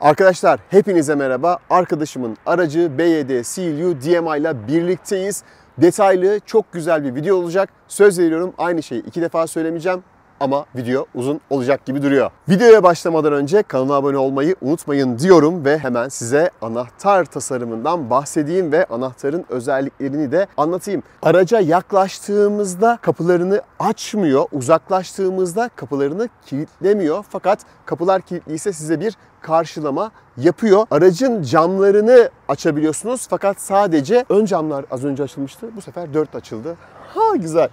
Arkadaşlar hepinize merhaba. Arkadaşımın aracı BYD CLU DMI ile birlikteyiz. Detaylı, çok güzel bir video olacak. Söz veriyorum, aynı şeyi 2 defa söylemeyeceğim. Ama video uzun olacak gibi duruyor. Videoya başlamadan önce kanala abone olmayı unutmayın diyorum ve hemen size anahtar tasarımından bahsedeyim ve anahtarın özelliklerini de anlatayım. Araca yaklaştığımızda kapılarını açmıyor, uzaklaştığımızda kapılarını kilitlemiyor. Fakat kapılar kilitliyse size bir karşılama yapıyor. Aracın camlarını açabiliyorsunuz fakat sadece ön camlar az önce açılmıştı. Bu sefer 4 açıldı. Ha güzel.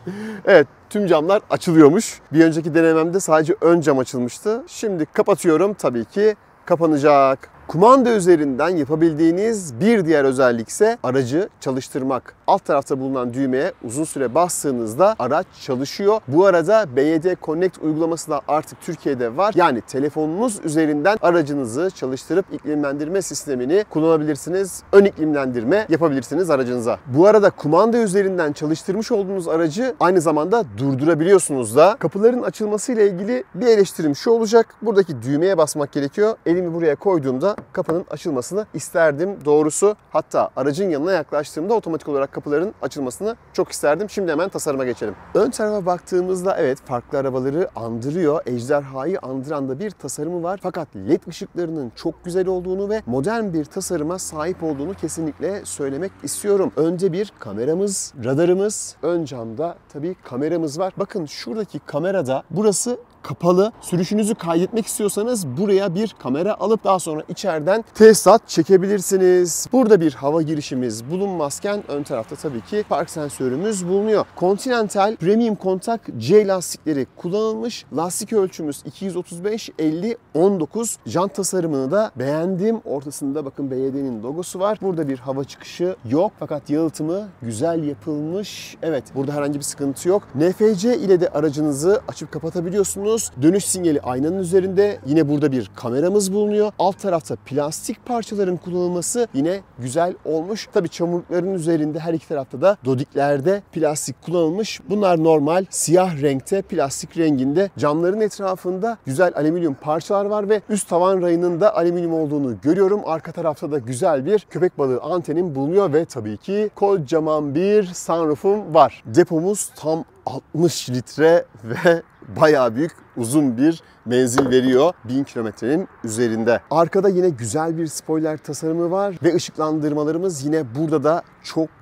Evet, tüm camlar açılıyormuş. Bir önceki denememde sadece ön cam açılmıştı. Şimdi kapatıyorum, tabii ki kapanacak. Kumanda üzerinden yapabildiğiniz bir diğer özellik ise aracı çalıştırmak. Alt tarafta bulunan düğmeye uzun süre bastığınızda araç çalışıyor. Bu arada BYD Connect uygulaması da artık Türkiye'de var. Yani telefonunuz üzerinden aracınızı çalıştırıp iklimlendirme sistemini kullanabilirsiniz. Ön iklimlendirme yapabilirsiniz aracınıza. Bu arada kumanda üzerinden çalıştırmış olduğunuz aracı aynı zamanda durdurabiliyorsunuz da. Kapıların açılmasıyla ilgili bir eleştirim şu olacak. Buradaki düğmeye basmak gerekiyor. Elimi buraya koyduğumda kapının açılmasını isterdim doğrusu. Hatta aracın yanına yaklaştığımda otomatik olarak kapıların açılmasını çok isterdim. Şimdi hemen tasarıma geçelim. Ön tarafa baktığımızda evet, farklı arabaları andırıyor. Ejderhayı andıran da bir tasarımı var. Fakat led ışıklarının çok güzel olduğunu ve modern bir tasarıma sahip olduğunu kesinlikle söylemek istiyorum. Önde bir kameramız, radarımız, ön camda tabii kameramız var. Bakın şuradaki kamerada, burası kapalı. Sürüşünüzü kaydetmek istiyorsanız buraya bir kamera alıp daha sonra içeriden tesisat çekebilirsiniz. Burada bir hava girişimiz bulunmazken ön tarafta tabii ki park sensörümüz bulunuyor. Continental Premium Kontak C lastikleri kullanılmış. Lastik ölçümüz 235/50/19. Jant tasarımını da beğendim. Ortasında bakın BYD'nin logosu var. Burada bir hava çıkışı yok fakat yalıtımı güzel yapılmış. Evet, burada herhangi bir sıkıntı yok. NFC ile de aracınızı açıp kapatabiliyorsunuz. Dönüş sinyali aynanın üzerinde. Yine burada bir kameramız bulunuyor. Alt tarafta plastik parçaların kullanılması yine güzel olmuş. Tabii çamurlukların üzerinde her iki tarafta da dodiklerde plastik kullanılmış. Bunlar normal siyah renkte, plastik renginde. Camların etrafında güzel alüminyum parçalar var ve üst tavan rayının da alüminyum olduğunu görüyorum. Arka tarafta da güzel bir köpek balığı antenim bulunuyor ve tabii ki kocaman bir sunroofum var. Depomuz tam 60 litre ve bayağı büyük, uzun bir menzil veriyor. 1000 kilometrenin üzerinde. Arkada yine güzel bir spoiler tasarımı var ve ışıklandırmalarımız yine burada da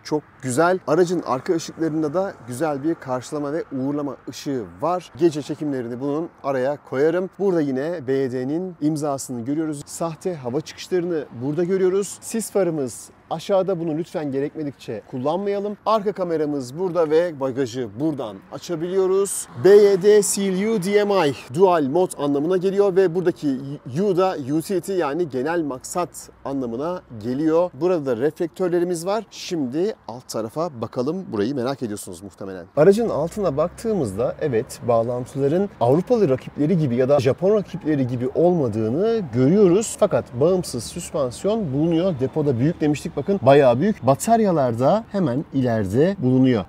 çok güzel. Aracın arka ışıklarında da güzel bir karşılama ve uğurlama ışığı var. Gece çekimlerini bunun araya koyarım. Burada yine BYD'nin imzasını görüyoruz. Sahte hava çıkışlarını burada görüyoruz. Sis farımız aşağıda, bunu lütfen gerekmedikçe kullanmayalım. Arka kameramız burada ve bagajı buradan açabiliyoruz. BYD CLU DMI Dual Mod anlamına geliyor ve buradaki U da Utility, yani genel maksat anlamına geliyor. Burada da reflektörlerimiz var. Şimdi alt tarafa bakalım. Burayı merak ediyorsunuz muhtemelen. Aracın altına baktığımızda evet, bağlantıların Avrupalı rakipleri gibi ya da Japon rakipleri gibi olmadığını görüyoruz. Fakat bağımsız süspansiyon bulunuyor. Depoda büyük demiştik. Bakın bayağı büyük. Bataryalar da hemen ileride bulunuyor.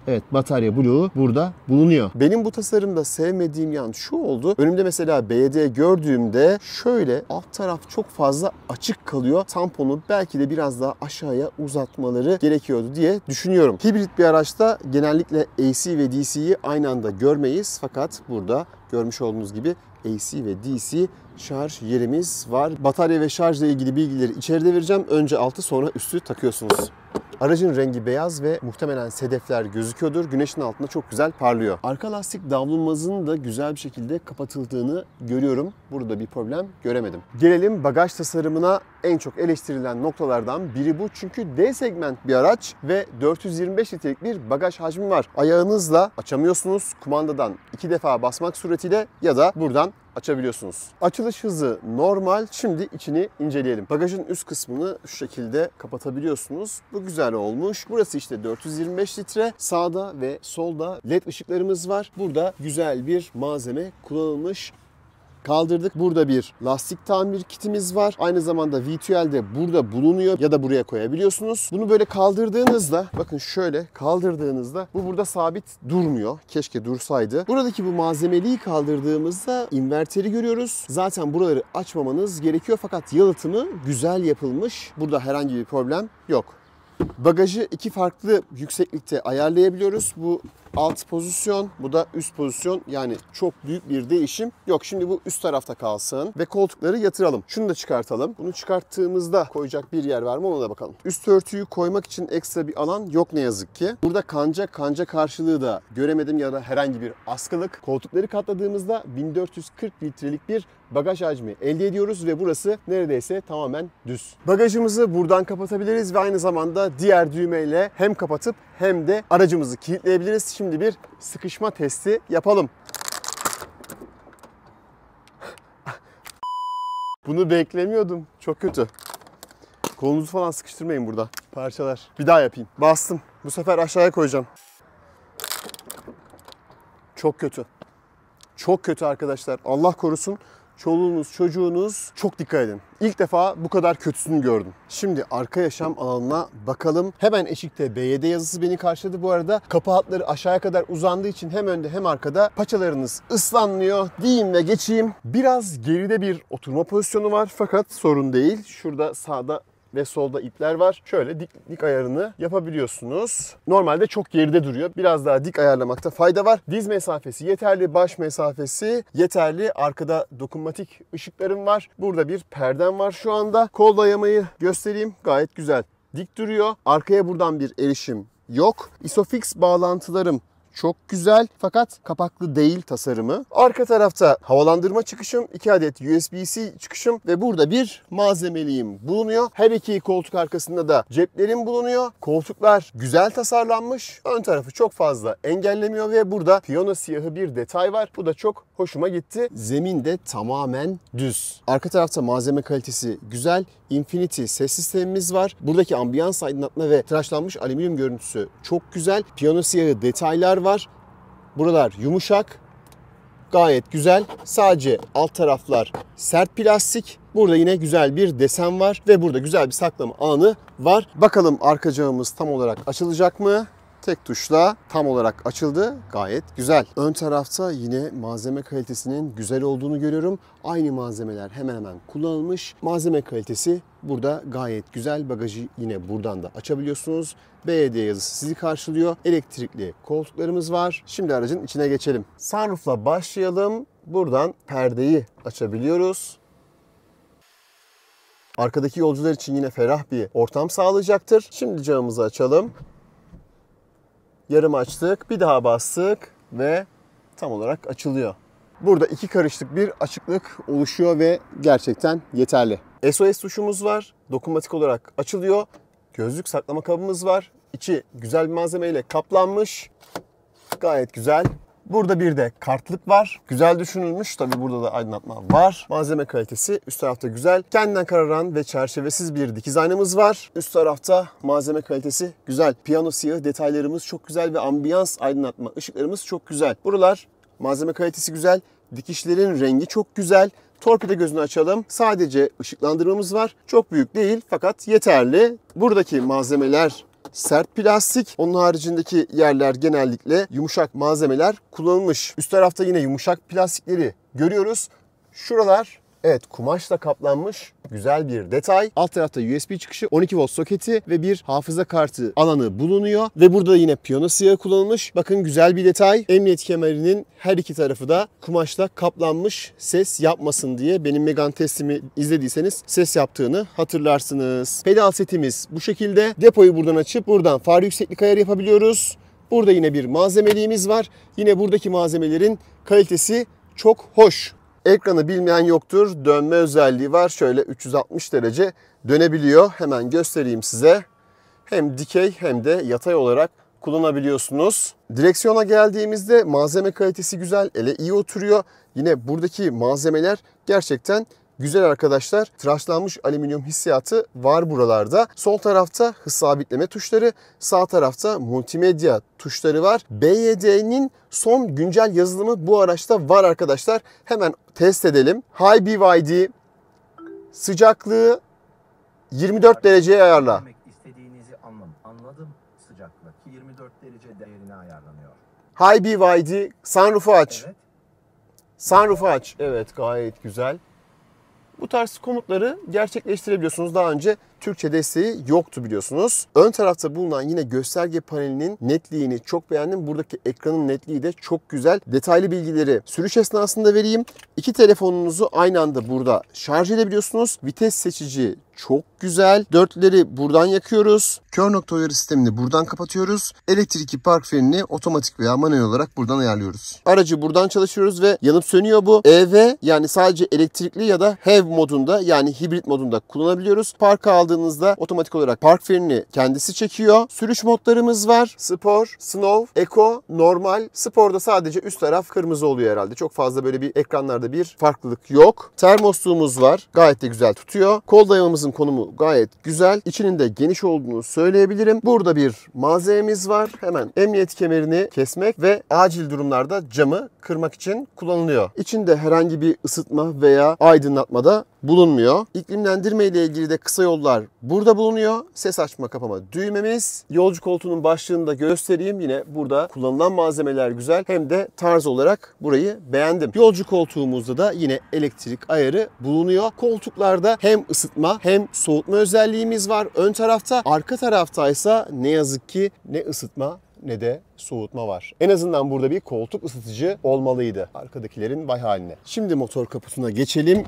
Evet, batarya bloğu burada bulunuyor. Benim bu tasarımda sevmediğim yan şu oldu. Önümde mesela BYD gördüğümde şöyle alt taraf çok fazla açık kalıyor. Tamponu belki de biraz daha aşağıya uzatmaları gerekiyordu diye düşünüyorum. Hibrit bir araçta genellikle AC ve DC'yi aynı anda görmeyiz. Fakat burada görmüş olduğunuz gibi AC ve DC şarj yerimiz var. Batarya ve şarjla ilgili bilgileri içeride vereceğim. Önce altı, sonra üstü takıyorsunuz. Aracın rengi beyaz ve muhtemelen sedefler gözüküyordur. Güneşin altında çok güzel parlıyor. Arka lastik davlumbazının da güzel bir şekilde kapatıldığını görüyorum. Burada bir problem göremedim. Gelelim bagaj tasarımına. En çok eleştirilen noktalardan biri bu. Çünkü D segment bir araç ve 425 litrelik bir bagaj hacmi var. Ayağınızla açamıyorsunuz. Kumandadan 2 defa basmak suretiyle ya da buradan açabiliyorsunuz. Açılış hızı normal. Şimdi içini inceleyelim. Bagajın üst kısmını şu şekilde kapatabiliyorsunuz. Bu güzel olmuş. Burası işte 425 litre. Sağda ve solda led ışıklarımız var. Burada güzel bir malzeme kullanılmış. kaldırdık. Burada bir lastik tamir kitimiz var. Aynı zamanda V2L de burada bulunuyor ya da buraya koyabiliyorsunuz. Bunu böyle kaldırdığınızda, bakın şöyle kaldırdığınızda bu burada sabit durmuyor. Keşke dursaydı. Buradaki bu malzemeliği kaldırdığımızda inverteri görüyoruz. Zaten buraları açmamanız gerekiyor fakat yalıtımı güzel yapılmış. Burada herhangi bir problem yok. Bagajı iki farklı yükseklikte ayarlayabiliyoruz. Bu alt pozisyon, bu da üst pozisyon. Yani çok büyük bir değişim yok. Şimdi bu üst tarafta kalsın ve koltukları yatıralım. Şunu da çıkartalım. Bunu çıkarttığımızda koyacak bir yer var mı ona da bakalım. Üst örtüyü koymak için ekstra bir alan yok ne yazık ki. Burada kanca karşılığı da göremedim ya da herhangi bir askılık. Koltukları katladığımızda 1440 litrelik bir bagaj hacmi elde ediyoruz ve burası neredeyse tamamen düz. Bagajımızı buradan kapatabiliriz ve aynı zamanda diğer düğmeyle hem kapatıp hem de aracımızı kilitleyebiliriz. Şimdi bir sıkışma testi yapalım. Bunu beklemiyordum. Çok kötü. Kolunuzu falan sıkıştırmayın burada. Parçalar. Bir daha yapayım. Bastım. Bu sefer aşağıya koyacağım. Çok kötü. Çok kötü arkadaşlar. Allah korusun. Çoluğunuz, çocuğunuz çok dikkat edin. İlk defa bu kadar kötüsünü gördüm. Şimdi arka yaşam alanına bakalım. Hemen eşikte BYD yazısı beni karşıladı. Bu arada kapı hatları aşağıya kadar uzandığı için hem önde hem arkada paçalarınız ıslanmıyor diyeyim ve geçeyim. Biraz geride bir oturma pozisyonu var fakat sorun değil. Şurada sağda ve solda ipler var. Şöyle dik ayarını yapabiliyorsunuz. Normalde çok geride duruyor. Biraz daha dik ayarlamakta fayda var. Diz mesafesi yeterli, baş mesafesi yeterli. Arkada dokunmatik ışıklarım var. Burada bir perdem var şu anda. Kol dayamayı göstereyim. Gayet güzel. Dik duruyor. Arkaya buradan bir erişim yok. Isofix bağlantılarım çok güzel fakat kapaklı değil tasarımı. Arka tarafta havalandırma çıkışım, 2 adet USB-C çıkışım ve burada bir malzemeliğim bulunuyor. Her iki koltuk arkasında da ceplerim bulunuyor. Koltuklar güzel tasarlanmış. Ön tarafı çok fazla engellemiyor ve burada piyano siyahı bir detay var. Bu da çok hoşuma gitti. Zemin de tamamen düz. Arka tarafta malzeme kalitesi güzel. Infinity ses sistemimiz var. Buradaki ambiyans aydınlatma ve tıraşlanmış alüminyum görüntüsü çok güzel. Piyano siyahı detaylar var. Buralar yumuşak. Gayet güzel. Sadece alt taraflar sert plastik. Burada yine güzel bir desen var ve burada güzel bir saklama alanı var. Bakalım arka camımız tam olarak açılacak mı? Tek tuşla tam olarak açıldı. Gayet güzel. Ön tarafta yine malzeme kalitesinin güzel olduğunu görüyorum. Aynı malzemeler hemen hemen kullanılmış. Malzeme kalitesi burada gayet güzel. Bagajı yine buradan da açabiliyorsunuz. BYD yazısı sizi karşılıyor. Elektrikli koltuklarımız var. Şimdi aracın içine geçelim. Sunroof'la başlayalım. Buradan perdeyi açabiliyoruz. Arkadaki yolcular için yine ferah bir ortam sağlayacaktır. Şimdi camımızı açalım. Yarım açtık, bir daha bastık ve tam olarak açılıyor. Burada iki karışlık bir açıklık oluşuyor ve gerçekten yeterli. SOS tuşumuz var, dokunmatik olarak açılıyor. Gözlük saklama kabımız var. İçi güzel bir malzemeyle kaplanmış. Gayet güzel. Burada bir de kartlık var. Güzel düşünülmüş. Tabii burada da aydınlatma var. Malzeme kalitesi üst tarafta güzel. Kendinden kararan ve çerçevesiz bir dikiz aynamız var. Üst tarafta malzeme kalitesi güzel. Piyano siyahı detaylarımız çok güzel ve ambiyans aydınlatma ışıklarımız çok güzel. Buralar malzeme kalitesi güzel. Dikişlerin rengi çok güzel. Torpido gözünü açalım. Sadece ışıklandırmamız var. Çok büyük değil fakat yeterli. Buradaki malzemeler sert plastik. Onun haricindeki yerler genellikle yumuşak malzemeler kullanılmış. Üst tarafta yine yumuşak plastikleri görüyoruz. Şuralar evet kumaşla kaplanmış güzel bir detay. Alt tarafta USB çıkışı, 12 volt soketi ve bir hafıza kartı alanı bulunuyor. Ve burada yine piyano siyahı kullanılmış. Bakın güzel bir detay. Emniyet kemerinin her iki tarafı da kumaşla kaplanmış ses yapmasın diye. Benim Megane testimi izlediyseniz ses yaptığını hatırlarsınız. Pedal setimiz bu şekilde. Depoyu buradan açıp buradan far yükseklik ayarı yapabiliyoruz. Burada yine bir malzemeliğimiz var. Yine buradaki malzemelerin kalitesi çok hoş. Ekranı bilmeyen yoktur. Dönme özelliği var. Şöyle 360 derece dönebiliyor. Hemen göstereyim size. Hem dikey hem de yatay olarak kullanabiliyorsunuz. Direksiyona geldiğimizde malzeme kalitesi güzel. Ele iyi oturuyor. Yine buradaki malzemeler gerçekten güzel arkadaşlar. Tıraşlanmış alüminyum hissiyatı var buralarda. Sol tarafta hız sabitleme tuşları, sağ tarafta multimedya tuşları var. BYD'nin son güncel yazılımı bu araçta var arkadaşlar. Hemen test edelim. High BYD sıcaklığı 24 dereceye ayarla. İstediğinizi anladım. Sıcaklık 24 derece değerine ayarlanıyor. High BYD sunroof'u aç. Evet. Sunroof'u aç. Evet, gayet güzel. Bu tarz komutları gerçekleştirebiliyorsunuz. Daha önce Türkçe desteği yoktu biliyorsunuz. Ön tarafta bulunan yine gösterge panelinin netliğini çok beğendim. Buradaki ekranın netliği de çok güzel. Detaylı bilgileri sürüş esnasında vereyim. İki telefonunuzu aynı anda burada şarj edebiliyorsunuz. Vites seçici çok güzel. Dörtleri buradan yakıyoruz. Kör nokta uyarı sistemini buradan kapatıyoruz. Elektrikli park frenini otomatik veya manuel olarak buradan ayarlıyoruz. Aracı buradan çalıştırıyoruz ve yanıp sönüyor bu. EV yani sadece elektrikli ya da HEV modunda yani hibrit modunda kullanabiliyoruz. Parka aldığınızda otomatik olarak park frenini kendisi çekiyor. Sürüş modlarımız var. Spor, Snow, Eco, Normal. Sporda sadece üst taraf kırmızı oluyor herhalde. Çok fazla böyle bir ekranlarda bir farklılık yok. Termosluğumuz var. Gayet de güzel tutuyor. Kol dayamamızın konumu gayet güzel. İçinin de geniş olduğunu söyleyebilirim. Burada bir malzememiz var. Hemen emniyet kemerini kesmek ve acil durumlarda camı kırmak için kullanılıyor. İçinde herhangi bir ısıtma veya aydınlatma da bulunmuyor. İklimlendirme ile ilgili de kısa yollar burada bulunuyor. Ses açma kapama düğmemiz. Yolcu koltuğunun başlığını da göstereyim. Yine burada kullanılan malzemeler güzel. Hem de tarz olarak burayı beğendim. Yolcu koltuğumuzda da yine elektrik ayarı bulunuyor. Koltuklarda hem ısıtma hem soğutma özelliğimiz var. Ön tarafta, arka taraftaysa ne yazık ki ne ısıtma ne de soğutma var. En azından burada bir koltuk ısıtıcı olmalıydı. Arkadakilerin vay haline. Şimdi motor kaputuna geçelim.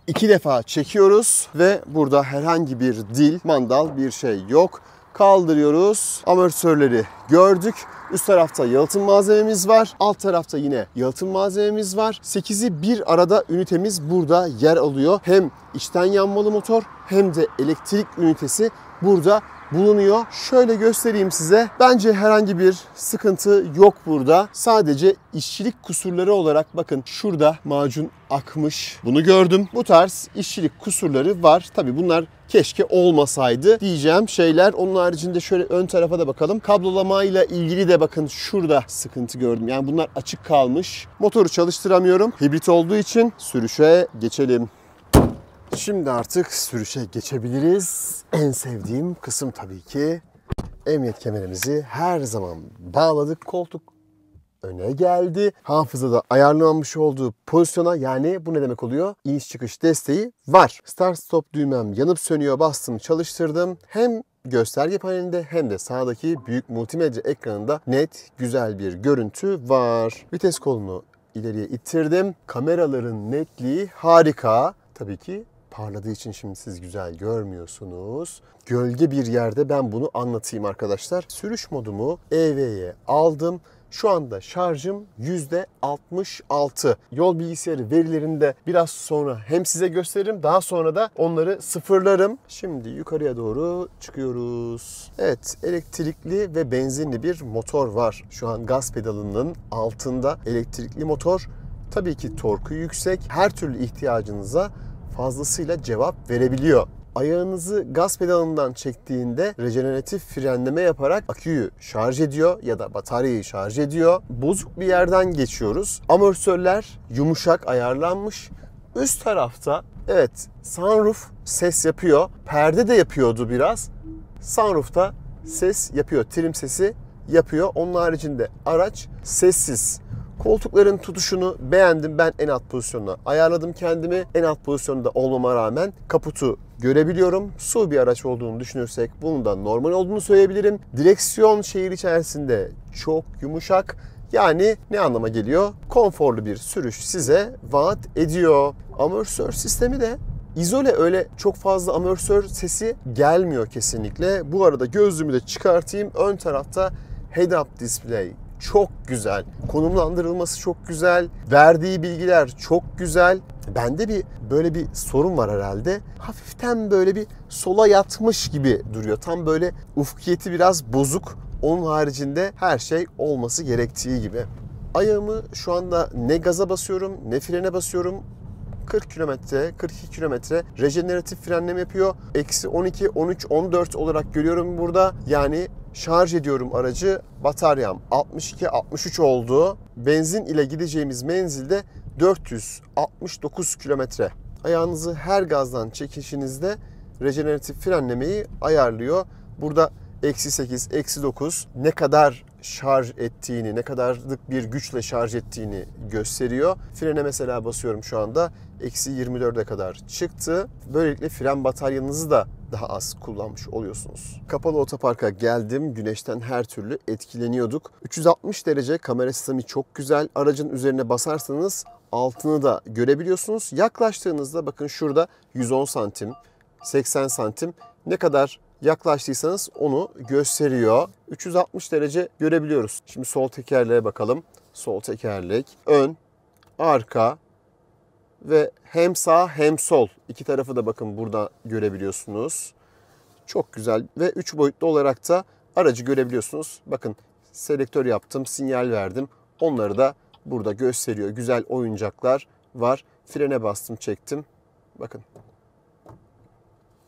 2 defa çekiyoruz ve burada herhangi bir dil, mandal bir şey yok. Kaldırıyoruz. Amortisörleri gördük. Üst tarafta yalıtım malzememiz var. Alt tarafta yine yalıtım malzememiz var. 8'i bir arada ünitemiz burada yer alıyor. Hem içten yanmalı motor hem de elektrik ünitesi burada bulunuyor. Şöyle göstereyim size. Bence herhangi bir sıkıntı yok burada. Sadece işçilik kusurları olarak bakın şurada macun akmış. Bunu gördüm. Bu tarz işçilik kusurları var. Tabii bunlar keşke olmasaydı diyeceğim şeyler. Onun haricinde şöyle ön tarafa da bakalım. Kablolamayla ilgili de bakın şurada sıkıntı gördüm. Yani bunlar açık kalmış. Motoru çalıştıramıyorum. Hibrit olduğu için sürüşe geçelim. Şimdi artık sürüşe geçebiliriz. En sevdiğim kısım tabii ki emniyet kemerimizi her zaman bağladık. Koltuk öne geldi. Hafızada ayarlanmış olduğu pozisyona, yani bu ne demek oluyor? İniş çıkış desteği var. Start stop düğmem yanıp sönüyor. Bastım, çalıştırdım. Hem gösterge panelinde hem de sağdaki büyük multimedya ekranında net güzel bir görüntü var. Vites kolunu ileriye ittirdim. Kameraların netliği harika. Tabii ki parladığı için şimdi siz güzel görmüyorsunuz. Gölge bir yerde ben bunu anlatayım arkadaşlar. Sürüş modumu EV'ye aldım. Şu anda şarjım %66. Yol bilgisayarı verilerini de biraz sonra hem size gösteririm, daha sonra da onları sıfırlarım. Şimdi yukarıya doğru çıkıyoruz. Evet, elektrikli ve benzinli bir motor var. Şu an gaz pedalının altında elektrikli motor. Tabii ki torku yüksek. Her türlü ihtiyacınıza fazlasıyla cevap verebiliyor. Ayağınızı gaz pedalından çektiğinde rejeneratif frenleme yaparak aküyü şarj ediyor ya da bataryayı şarj ediyor. Bozuk bir yerden geçiyoruz. Amortisörler yumuşak ayarlanmış. Üst tarafta evet sunroof ses yapıyor. Perde de yapıyordu biraz. Sunroof'ta ses yapıyor. Trim sesi yapıyor. Onun haricinde araç sessiz. Koltukların tutuşunu beğendim. Ben en alt pozisyonuna ayarladım kendimi. En alt pozisyonda olmama rağmen kaputu görebiliyorum. SUV bir araç olduğunu düşünürsek bunun da normal olduğunu söyleyebilirim. Direksiyon şehir içerisinde çok yumuşak. Yani ne anlama geliyor? Konforlu bir sürüş size vaat ediyor. Amortisör sistemi de İzole, öyle çok fazla amortisör sesi gelmiyor kesinlikle. Bu arada gözlüğümü de çıkartayım. Ön tarafta head-up display çok güzel. Konumlandırılması çok güzel. Verdiği bilgiler çok güzel. Bende böyle bir sorun var herhalde. Hafiften böyle bir sola yatmış gibi duruyor. Tam böyle ufkiyeti biraz bozuk. Onun haricinde her şey olması gerektiği gibi. Ayağımı şu anda ne gaza basıyorum ne frene basıyorum. 40 kilometre, 42 kilometre rejeneratif frenleme yapıyor. Eksi 12, 13, 14 olarak görüyorum burada. Yani şarj ediyorum aracı. Bataryam 62, 63 oldu. Benzin ile gideceğimiz menzilde 469 kilometre. Ayağınızı her gazdan çekişinizde rejeneratif frenlemeyi ayarlıyor. Burada eksi 8, eksi 9 ne kadar şarj ettiğini, ne kadarlık bir güçle şarj ettiğini gösteriyor. Frene mesela basıyorum şu anda. Eksi 24'e kadar çıktı. Böylelikle fren bataryanızı da daha az kullanmış oluyorsunuz. Kapalı otoparka geldim. Güneşten her türlü etkileniyorduk. 360 derece kamera sistemi çok güzel. Aracın üzerine basarsanız altını da görebiliyorsunuz. Yaklaştığınızda bakın şurada 110 santim, 80 santim ne kadar yaklaştıysanız onu gösteriyor. 360 derece görebiliyoruz. Şimdi sol tekerleğe bakalım. Sol tekerlek, ön, arka ve hem sağ hem sol. İki tarafı da bakın burada görebiliyorsunuz. Çok güzel ve 3 boyutlu olarak da aracı görebiliyorsunuz. Bakın selektör yaptım, sinyal verdim. Onları da burada gösteriyor. Güzel oyuncaklar var. Frene bastım, çektim. Bakın.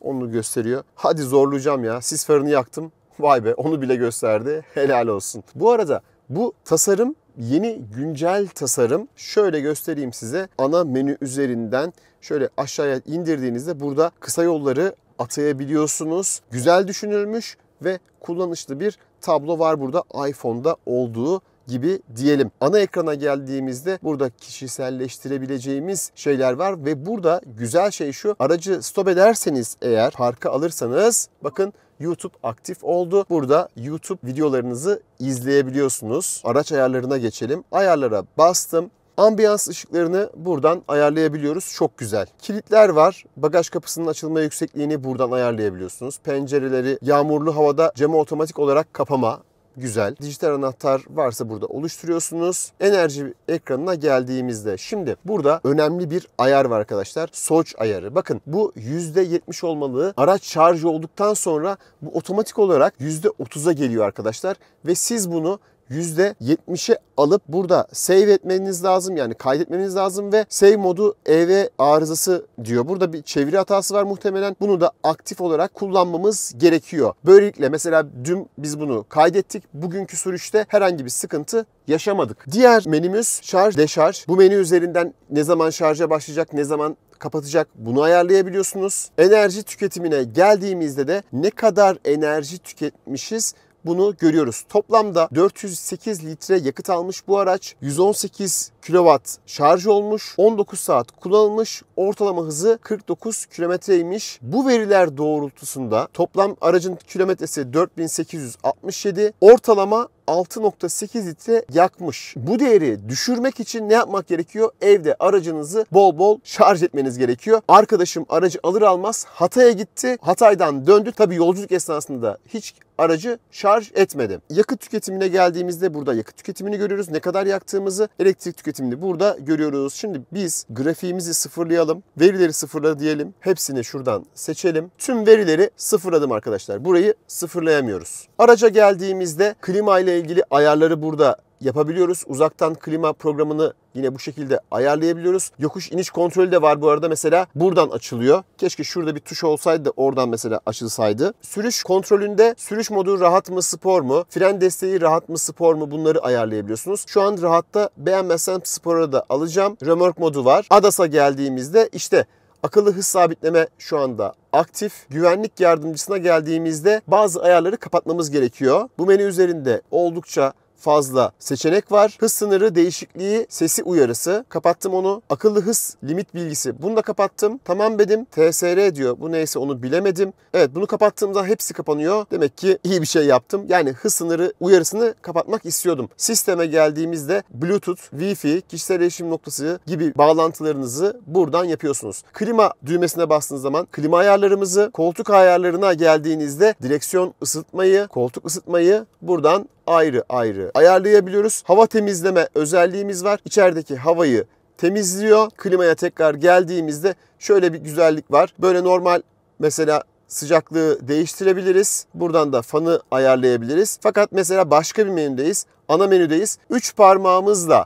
Onu gösteriyor. Hadi zorlayacağım ya. Sis farını yaktım. Vay be, onu bile gösterdi. Helal olsun. Bu arada bu tasarım yeni güncel tasarım. Şöyle göstereyim size. Ana menü üzerinden şöyle aşağıya indirdiğinizde burada kısa yolları atayabiliyorsunuz. Güzel düşünülmüş ve kullanışlı bir tablo var burada iPhone'da olduğu gibi diyelim. Ana ekrana geldiğimizde burada kişiselleştirebileceğimiz şeyler var ve burada güzel şey şu: aracı stop ederseniz eğer, parka alırsanız bakın YouTube aktif oldu. Burada YouTube videolarınızı izleyebiliyorsunuz. Araç ayarlarına geçelim. Ayarlara bastım. Ambiyans ışıklarını buradan ayarlayabiliyoruz. Çok güzel. Kilitler var. Bagaj kapısının açılma yüksekliğini buradan ayarlayabiliyorsunuz. Pencereleri yağmurlu havada camı otomatik olarak kapama. Güzel. Dijital anahtar varsa burada oluşturuyorsunuz. Enerji ekranına geldiğimizde şimdi burada önemli bir ayar var arkadaşlar. Soç ayarı. Bakın bu %70 olmalı. Araç şarj olduktan sonra bu otomatik olarak %30'a geliyor arkadaşlar. Ve siz bunu %70'e alıp burada save etmeniz lazım, yani kaydetmeniz lazım ve save modu EV arızası diyor. Burada bir çeviri hatası var muhtemelen. Bunu da aktif olarak kullanmamız gerekiyor. Böylelikle mesela dün biz bunu kaydettik. Bugünkü sürüşte herhangi bir sıkıntı yaşamadık. Diğer menümüz şarj, deşarj. Bu menü üzerinden ne zaman şarja başlayacak, ne zaman kapatacak, bunu ayarlayabiliyorsunuz. Enerji tüketimine geldiğimizde de ne kadar enerji tüketmişiz bunu görüyoruz. Toplamda 408 litre yakıt almış bu araç. 118 kW şarj olmuş. 19 saat kullanılmış. Ortalama hızı 49 kilometreymiş. Bu veriler doğrultusunda toplam aracın kilometresi 4867. Ortalama 6.8 litre yakmış. Bu değeri düşürmek için ne yapmak gerekiyor? Evde aracınızı bol bol şarj etmeniz gerekiyor. Arkadaşım aracı alır almaz Hatay'a gitti. Hatay'dan döndü. Tabii yolculuk esnasında hiç aracı şarj etmedi. Yakıt tüketimine geldiğimizde burada yakıt tüketimini görüyoruz. Ne kadar yaktığımızı, elektrik tüketimini burada görüyoruz. Şimdi biz grafiğimizi sıfırlayalım. Verileri sıfırla diyelim. Hepsini şuradan seçelim. Tüm verileri sıfırladım arkadaşlar. Burayı sıfırlayamıyoruz. Araca geldiğimizde klima ile ilgili ayarları burada yapabiliyoruz. Uzaktan klima programını yine bu şekilde ayarlayabiliyoruz. Yokuş iniş kontrolü de var bu arada, mesela buradan açılıyor. Keşke şurada bir tuş olsaydı da oradan mesela açılsaydı. Sürüş kontrolünde sürüş modu rahat mı spor mu? Fren desteği rahat mı spor mu? Bunları ayarlayabiliyorsunuz. Şu an rahatta, beğenmezsem spora da alacağım. Römork modu var. ADAS'a geldiğimizde işte akıllı hız sabitleme şu anda aktif. Güvenlik yardımcısına geldiğimizde bazı ayarları kapatmamız gerekiyor. Bu menü üzerinde oldukça fazla seçenek var. Hız sınırı değişikliği, sesi uyarısı. Kapattım onu. Akıllı hız limit bilgisi. Bunu da kapattım. Tamam dedim. TSR diyor. Bu neyse onu bilemedim. Evet, bunu kapattığımda hepsi kapanıyor. Demek ki iyi bir şey yaptım. Yani hız sınırı uyarısını kapatmak istiyordum. Sisteme geldiğimizde Bluetooth, Wi-Fi, kişisel erişim noktası gibi bağlantılarınızı buradan yapıyorsunuz. Klima düğmesine bastığınız zaman klima ayarlarımızı, koltuk ayarlarına geldiğinizde direksiyon ısıtmayı, koltuk ısıtmayı buradan ayrı ayrı ayarlayabiliyoruz. Hava temizleme özelliğimiz var. İçerideki havayı temizliyor. Klimaya tekrar geldiğimizde şöyle bir güzellik var. Böyle normal mesela sıcaklığı değiştirebiliriz. Buradan da fanı ayarlayabiliriz. Fakat mesela başka bir menüdeyiz. Ana menüdeyiz. 3 parmağımızla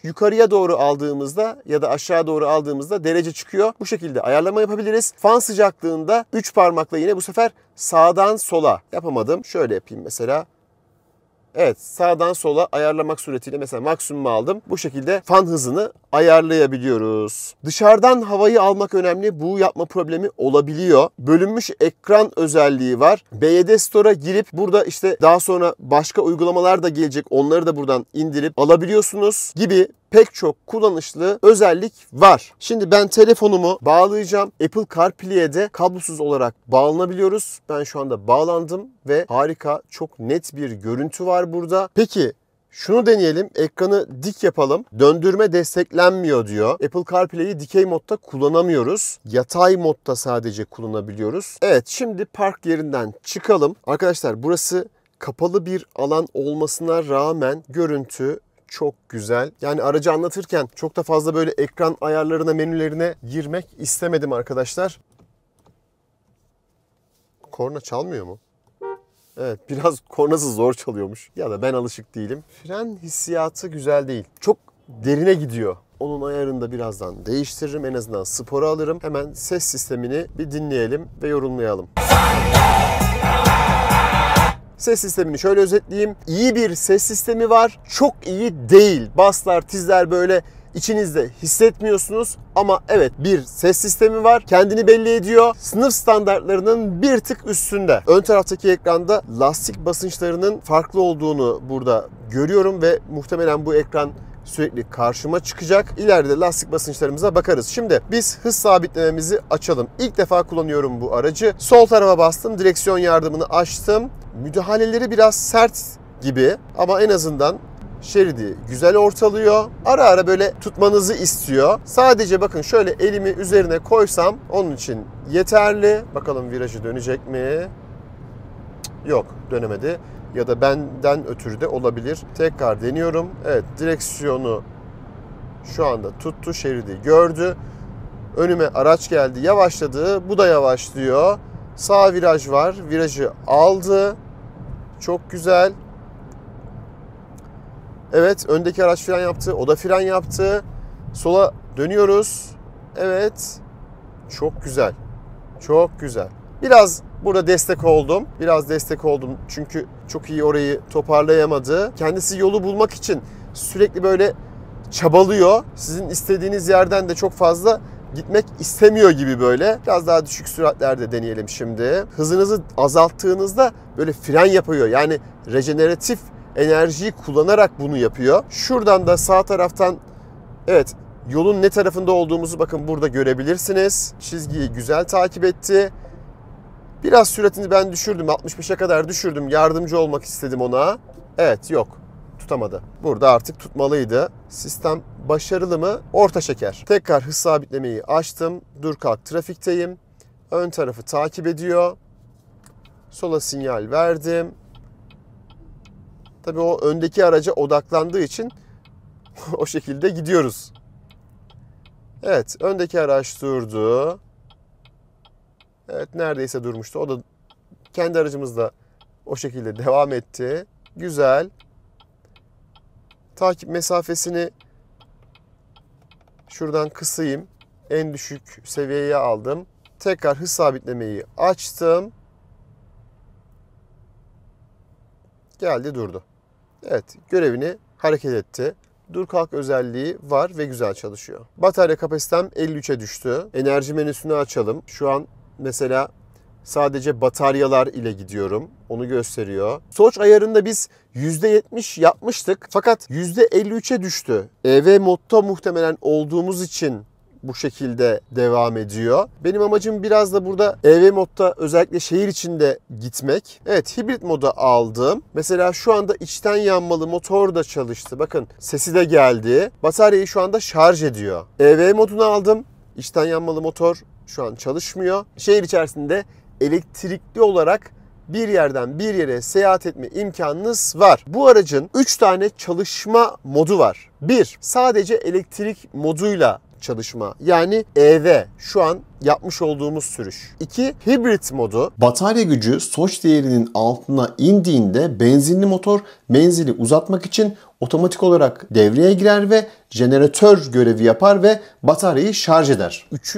yukarıya doğru aldığımızda ya da aşağı doğru aldığımızda derece çıkıyor. Bu şekilde ayarlama yapabiliriz. Fan sıcaklığında 3 parmakla yine bu sefer sağdan sola yapamadım. Şöyle yapayım mesela. Evet, sağdan sola ayarlamak suretiyle mesela maksimum aldım. Bu şekilde fan hızını ayarlayabiliyoruz. Dışarıdan havayı almak önemli. Bu yapma problemi olabiliyor. Bölünmüş ekran özelliği var. BYD Store'a girip burada işte daha sonra başka uygulamalar da gelecek. Onları da buradan indirip alabiliyorsunuz gibi pek çok kullanışlı özellik var. Şimdi ben telefonumu bağlayacağım. Apple CarPlay'e de kablosuz olarak bağlanabiliyoruz. Ben şu anda bağlandım ve harika, çok net bir görüntü var burada. Peki şunu deneyelim. Ekranı dik yapalım. Döndürme desteklenmiyor diyor. Apple CarPlay'i dikey modda kullanamıyoruz. Yatay modda sadece kullanabiliyoruz. Evet, şimdi park yerinden çıkalım. Arkadaşlar burası kapalı bir alan olmasına rağmen görüntü çok güzel. Yani aracı anlatırken çok da fazla böyle ekran ayarlarına, menülerine girmek istemedim arkadaşlar. Korna çalmıyor mu? Evet, biraz kornası zor çalıyormuş. Ya da ben alışık değilim. Fren hissiyatı güzel değil. Çok derine gidiyor. Onun ayarını da birazdan değiştiririm. En azından spora alırım. Hemen ses sistemini bir dinleyelim ve yorumlayalım. Ses sistemini şöyle özetleyeyim. İyi bir ses sistemi var. Çok iyi değil. Baslar, tizler böyle içinizde hissetmiyorsunuz. Ama evet, bir ses sistemi var. Kendini belli ediyor. Sınıf standartlarının bir tık üstünde. Ön taraftaki ekranda lastik basınçlarının farklı olduğunu burada görüyorum ve muhtemelen bu ekran sürekli karşıma çıkacak. İleride lastik basınçlarımıza bakarız. Şimdi biz hız sabitlememizi açalım. İlk defa kullanıyorum bu aracı. Sol tarafa bastım. Direksiyon yardımını açtım. Müdahaleleri biraz sert gibi ama en azından şeridi güzel ortalıyor. Ara ara böyle tutmanızı istiyor. Sadece bakın şöyle elimi üzerine koysam onun için yeterli. Bakalım virajı dönecek mi? Yok, dönemedi. Ya da benden ötürü de olabilir. Tekrar deniyorum. Evet, direksiyonu şu anda tuttu, şeridi gördü. Önüme araç geldi, yavaşladı. Bu da yavaşlıyor. Sağ viraj var. Virajı aldı. Çok güzel. Evet, öndeki araç fren yaptı. O da fren yaptı. Sola dönüyoruz. Evet. Çok güzel. Çok güzel. Biraz burada destek oldum. Biraz destek oldum çünkü çok iyi orayı toparlayamadı. Kendisi yolu bulmak için sürekli böyle çabalıyor. Sizin istediğiniz yerden de çok fazla gitmek istemiyor gibi böyle. Biraz daha düşük süratlerde deneyelim şimdi. Hızınızı azalttığınızda böyle fren yapıyor. Yani rejeneratif enerjiyi kullanarak bunu yapıyor. Şuradan da sağ taraftan evet, yolun ne tarafında olduğumuzu bakın burada görebilirsiniz. Çizgiyi güzel takip etti. Biraz süratini ben düşürdüm. 65'e kadar düşürdüm. Yardımcı olmak istedim ona. Evet, yok. Tutamadı. Burada artık tutmalıydı. Sistem başarılı mı? Orta şeker. Tekrar hız sabitlemeyi açtım. Dur kalk trafikteyim. Ön tarafı takip ediyor. Sola sinyal verdim. Tabii o öndeki araca odaklandığı için o şekilde gidiyoruz. Evet, öndeki araç durdu. Evet, neredeyse durmuştu. O da kendi aracımızla o şekilde devam etti. Güzel. Takip mesafesini şuradan kısayım. En düşük seviyeye aldım. Tekrar hız sabitlemeyi açtım. Geldi, durdu. Evet, görevini hareket etti. Dur kalk özelliği var ve güzel çalışıyor. Batarya kapasitem 53'e düştü. Enerji menüsünü açalım. Şu an mesela sadece bataryalar ile gidiyorum. Onu gösteriyor. Soç ayarında biz %70 yapmıştık. Fakat %53'e düştü. EV modda muhtemelen olduğumuz için bu şekilde devam ediyor. Benim amacım biraz da burada EV modda özellikle şehir içinde gitmek. Evet, hibrit moda aldım. Mesela şu anda içten yanmalı motor da çalıştı. Bakın sesi de geldi. Bataryayı şu anda şarj ediyor. EV modunu aldım. İçten yanmalı motor şu an çalışmıyor. Şehir içerisinde elektrikli olarak bir yerden bir yere seyahat etme imkanınız var. Bu aracın 3 tane çalışma modu var. 1. Sadece elektrik moduyla çalışma. Yani EV şu an yapmış olduğumuz sürüş. 2. Hibrit modu. Batarya gücü SOH değerinin altına indiğinde benzinli motor menzili uzatmak için otomatik olarak devreye girer ve jeneratör görevi yapar ve bataryayı şarj eder. 3.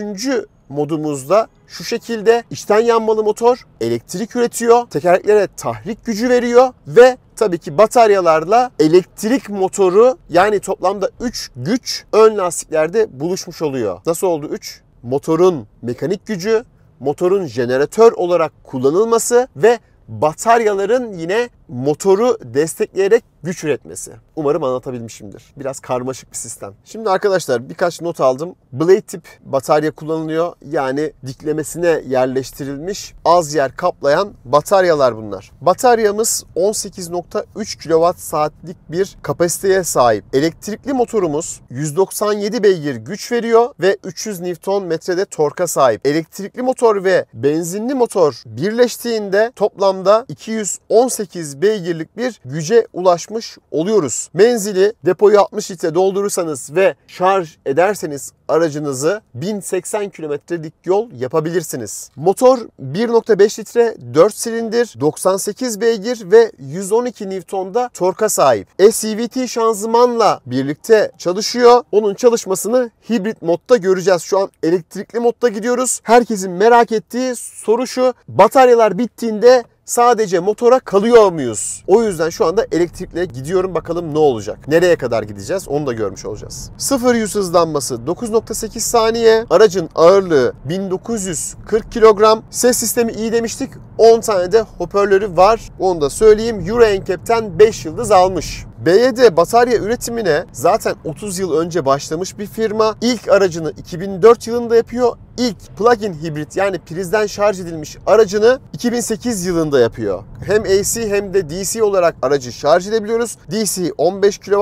modumuzda şu şekilde içten yanmalı motor elektrik üretiyor, tekerleklere tahrik gücü veriyor ve tabii ki bataryalarla elektrik motoru, yani toplamda 3 güç ön lastiklerde buluşmuş oluyor. Nasıl oldu 3? Motorun mekanik gücü, motorun jeneratör olarak kullanılması ve bataryaların yine motoru destekleyerek güç üretmesi. Umarım anlatabilmişimdir. Biraz karmaşık bir sistem. Şimdi arkadaşlar birkaç not aldım. Blade tip batarya kullanılıyor. Yani diklemesine yerleştirilmiş, az yer kaplayan bataryalar bunlar. Bataryamız 18.3 kWh bir kapasiteye sahip. Elektrikli motorumuz 197 beygir güç veriyor ve 300 Nm'de torka sahip. Elektrikli motor ve benzinli motor birleştiğinde toplamda 218 beygirlik bir güce ulaşmış oluyoruz. Menzili, depoyu 60 litre doldurursanız ve şarj ederseniz aracınızı 1080 kilometrelik yol yapabilirsiniz. Motor 1.5 litre 4 silindir, 98 beygir ve 112 Newton'da torka sahip. SCVT şanzımanla birlikte çalışıyor. Onun çalışmasını hibrit modda göreceğiz. Şu an elektrikli modda gidiyoruz. Herkesin merak ettiği soru şu: bataryalar bittiğinde sadece motora kalıyor muyuz? O yüzden şu anda elektrikle gidiyorum. Bakalım ne olacak? Nereye kadar gideceğiz? Onu da görmüş olacağız. 0-100 hızlanması 9.8 saniye. Aracın ağırlığı 1940 kilogram. Ses sistemi iyi demiştik. 10 tane de hoparlörü var. Onu da söyleyeyim. Euro NCAP'ten 5 yıldız almış. BYD batarya üretimine zaten 30 yıl önce başlamış bir firma. İlk aracını 2004 yılında yapıyor. İlk plug-in hibrit, yani prizden şarj edilmiş aracını 2008 yılında yapıyor. Hem AC hem de DC olarak aracı şarj edebiliyoruz. DC 15 kWh,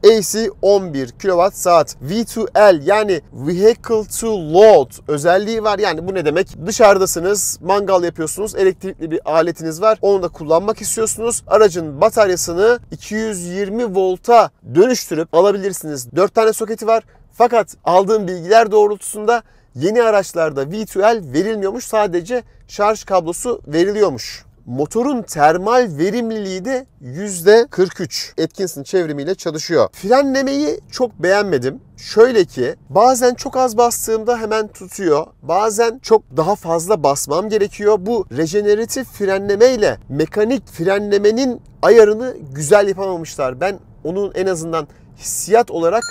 AC 11 kWh. V2L, yani Vehicle to Load özelliği var. Yani bu ne demek? Dışarıdasınız, mangal yapıyorsunuz, elektrikli bir aletiniz var. Onu da kullanmak istiyorsunuz. Aracın bataryasını 220 volta dönüştürüp alabilirsiniz. 4 tane soketi var. Fakat aldığım bilgiler doğrultusunda yeni araçlarda V2L verilmiyormuş. Sadece şarj kablosu veriliyormuş. Motorun termal verimliliği de %43. Atkinson çevrimiyle çalışıyor. Frenlemeyi çok beğenmedim. Şöyle ki bazen çok az bastığımda hemen tutuyor. Bazen çok daha fazla basmam gerekiyor. Bu rejeneratif frenleme ile mekanik frenlemenin ayarını güzel yapamamışlar. Ben onun en azından hissiyat olarak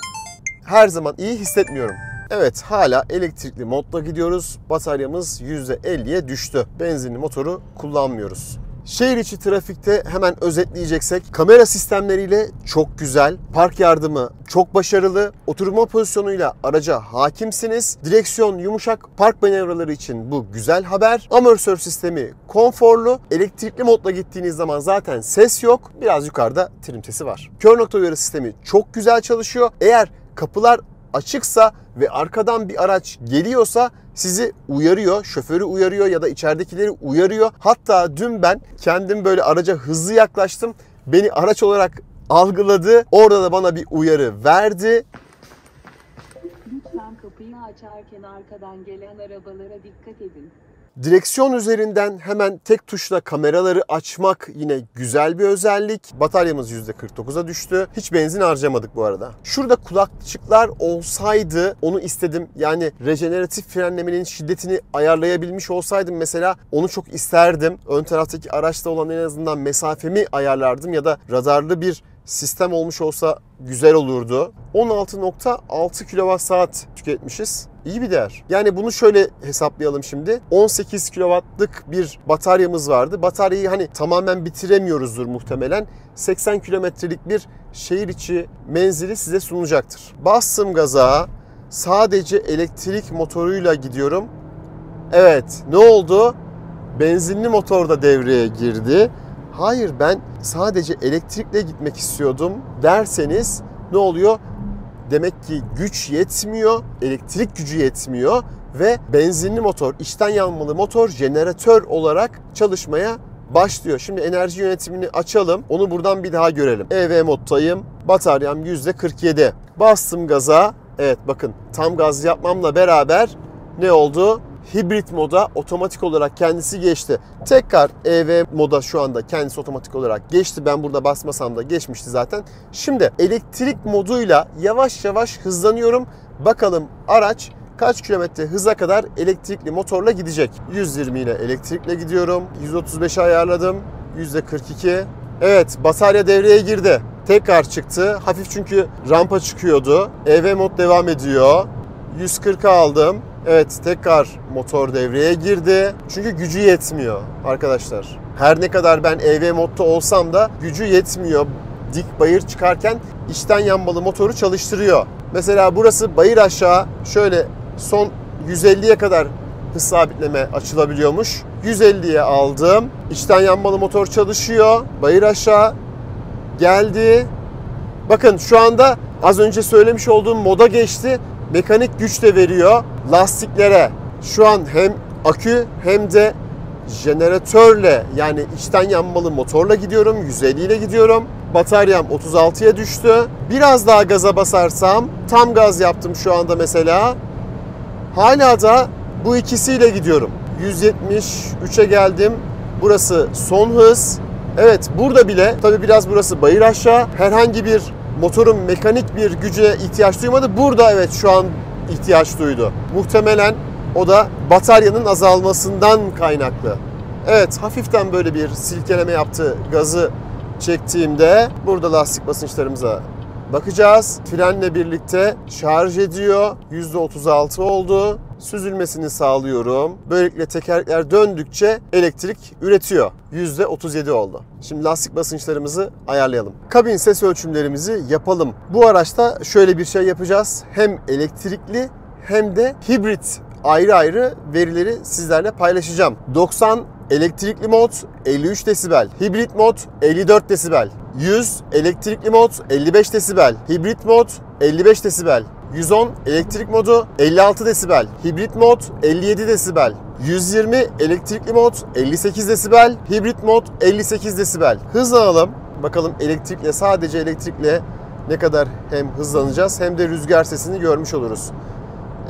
her zaman iyi hissetmiyorum. Evet, hala elektrikli modda gidiyoruz. Bataryamız %50'ye düştü. Benzinli motoru kullanmıyoruz. Şehir içi trafikte hemen özetleyeceksek, kamera sistemleriyle çok güzel. Park yardımı çok başarılı. Oturma pozisyonuyla araca hakimsiniz. Direksiyon yumuşak. Park manevraları için bu güzel haber. Amortisör sistemi konforlu. Elektrikli modla gittiğiniz zaman zaten ses yok. Biraz yukarıda trim sesi var. Kör nokta uyarı sistemi çok güzel çalışıyor. Eğer kapılar açıksa ve arkadan bir araç geliyorsa sizi uyarıyor, şoförü uyarıyor ya da içeridekileri uyarıyor. Hatta dün ben kendim böyle araca hızlı yaklaştım. Beni araç olarak algıladı. Orada da bana bir uyarı verdi. Lütfen kapıyı açarken arkadan gelen arabalara dikkat edin. Direksiyon üzerinden hemen tek tuşla kameraları açmak yine güzel bir özellik. Bataryamız %49'a düştü. Hiç benzin harcamadık bu arada. Şurada kulakçıklar olsaydı onu istedim. Yani rejeneratif frenlemenin şiddetini ayarlayabilmiş olsaydım mesela, onu çok isterdim. Ön taraftaki araçta olan en azından mesafemi ayarlardım ya da radarlı bir sistem olmuş olsa güzel olurdu. 16.6 kWh tüketmişiz. İyi bir değer. Yani bunu şöyle hesaplayalım şimdi. 18 kW'lık bir bataryamız vardı. Bataryayı hani tamamen bitiremiyoruzdur muhtemelen. 80 kilometrelik bir şehir içi menzili size sunacaktır. Bastım gaza. Sadece elektrik motoruyla gidiyorum. Evet, ne oldu? Benzinli motor da devreye girdi. Hayır, ben sadece elektrikle gitmek istiyordum derseniz ne oluyor? Demek ki güç yetmiyor, elektrik gücü yetmiyor ve benzinli motor, içten yanmalı motor jeneratör olarak çalışmaya başlıyor. Şimdi enerji yönetimini açalım. Onu buradan bir daha görelim. EV moddayım. Bataryam %47. Bastım gaza. Evet bakın tam gaz yapmamla beraber ne oldu? Hibrit moda otomatik olarak kendisi geçti. Tekrar EV moda şu anda kendisi otomatik olarak geçti. Ben burada basmasam da geçmişti zaten. Şimdi elektrik moduyla yavaş yavaş hızlanıyorum. Bakalım araç kaç kilometre hıza kadar elektrikli motorla gidecek. 120 ile elektrikle gidiyorum. 135'e ayarladım. %42. Evet, batarya devreye girdi. Tekrar çıktı. Hafif çünkü rampa çıkıyordu. EV mod devam ediyor. 140'a aldım. Evet, tekrar motor devreye girdi. Çünkü gücü yetmiyor arkadaşlar. Her ne kadar ben EV modda olsam da gücü yetmiyor. Dik bayır çıkarken içten yanmalı motoru çalıştırıyor. Mesela burası bayır aşağı şöyle son 150'ye kadar hız sabitleme açılabiliyormuş. 150'ye aldım. İçten yanmalı motor çalışıyor. Bayır aşağı geldi. Bakın şu anda az önce söylemiş olduğum moda geçti. Mekanik güç de veriyor lastiklere. Şu an hem akü hem de jeneratörle yani içten yanmalı motorla gidiyorum. 150 ile gidiyorum. Bataryam 36'ya düştü. Biraz daha gaza basarsam, tam gaz yaptım şu anda mesela. Hala da bu ikisiyle gidiyorum. 173'e geldim. Burası son hız. Evet, burada bile tabii biraz burası bayır aşağı. Herhangi bir motorun mekanik bir güce ihtiyaç duymadı. Burada evet şu an ihtiyaç duydu. Muhtemelen o da bataryanın azalmasından kaynaklı. Evet, hafiften böyle bir silkeleme yaptı gazı çektiğimde. Burada lastik basınçlarımıza bakacağız. Frenle birlikte şarj ediyor. %36 oldu. Süzülmesini sağlıyorum. Böylelikle tekerlekler döndükçe elektrik üretiyor. %37 oldu. Şimdi lastik basınçlarımızı ayarlayalım. Kabin ses ölçümlerimizi yapalım. Bu araçta şöyle bir şey yapacağız. Hem elektrikli hem de hibrit ayrı ayrı verileri sizlerle paylaşacağım. 90 elektrikli mod 53 desibel, hibrit mod 54 desibel, 100 elektrikli mod 55 desibel, hibrit mod 55 desibel, 110 elektrik modu 56 desibel, hibrit mod 57 desibel, 120 elektrikli mod 58 desibel, hibrit mod 58 desibel. Hızlanalım. Bakalım elektrikle, sadece elektrikle ne kadar hem hızlanacağız hem de rüzgar sesini görmüş oluruz.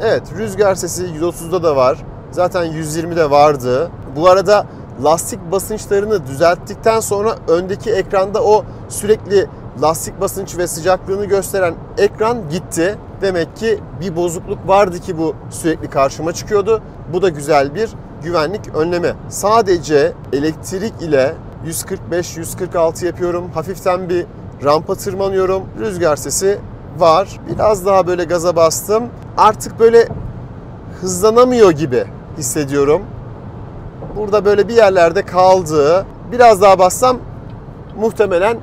Evet, rüzgar sesi 130'da da var. Zaten 120'de vardı. Bu arada lastik basınçlarını düzelttikten sonra öndeki ekranda o sürekli lastik basınç ve sıcaklığını gösteren ekran gitti. Demek ki bir bozukluk vardı ki bu sürekli karşıma çıkıyordu. Bu da güzel bir güvenlik önlemi. Sadece elektrik ile 145-146 yapıyorum. Hafiften bir rampa tırmanıyorum. Rüzgar sesi var. Biraz daha böyle gaza bastım. Artık böyle hızlanamıyor gibi hissediyorum. Burada böyle bir yerlerde kaldı. Biraz daha bassam muhtemelen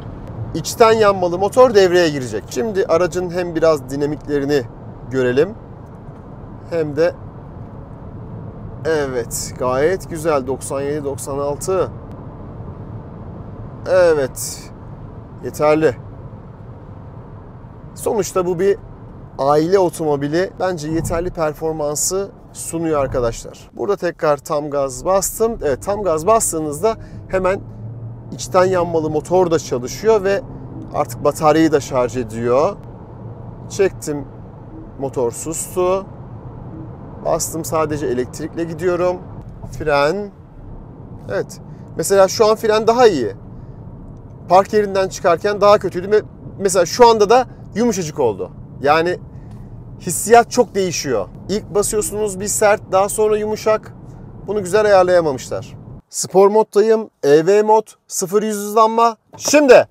içten yanmalı motor devreye girecek. Şimdi aracın hem biraz dinamiklerini görelim hem de evet gayet güzel 97-96. Evet yeterli. Sonuçta bu bir aile otomobili. Bence yeterli performansı sunuyor arkadaşlar. Burada tekrar tam gaz bastım. Evet, tam gaz bastığınızda hemen içten yanmalı motor da çalışıyor ve artık bataryayı da şarj ediyor. Çektim, motor sustu. Bastım, sadece elektrikle gidiyorum. Fren. Evet. Mesela şu an fren daha iyi. Park yerinden çıkarken daha kötüydü. Mesela şu anda da yumuşacık oldu. Yani hissiyat çok değişiyor. İlk basıyorsunuz bir sert, daha sonra yumuşak. Bunu güzel ayarlayamamışlar. Spor moddayım. EV mod, 0-100 hızlanma. Şimdi.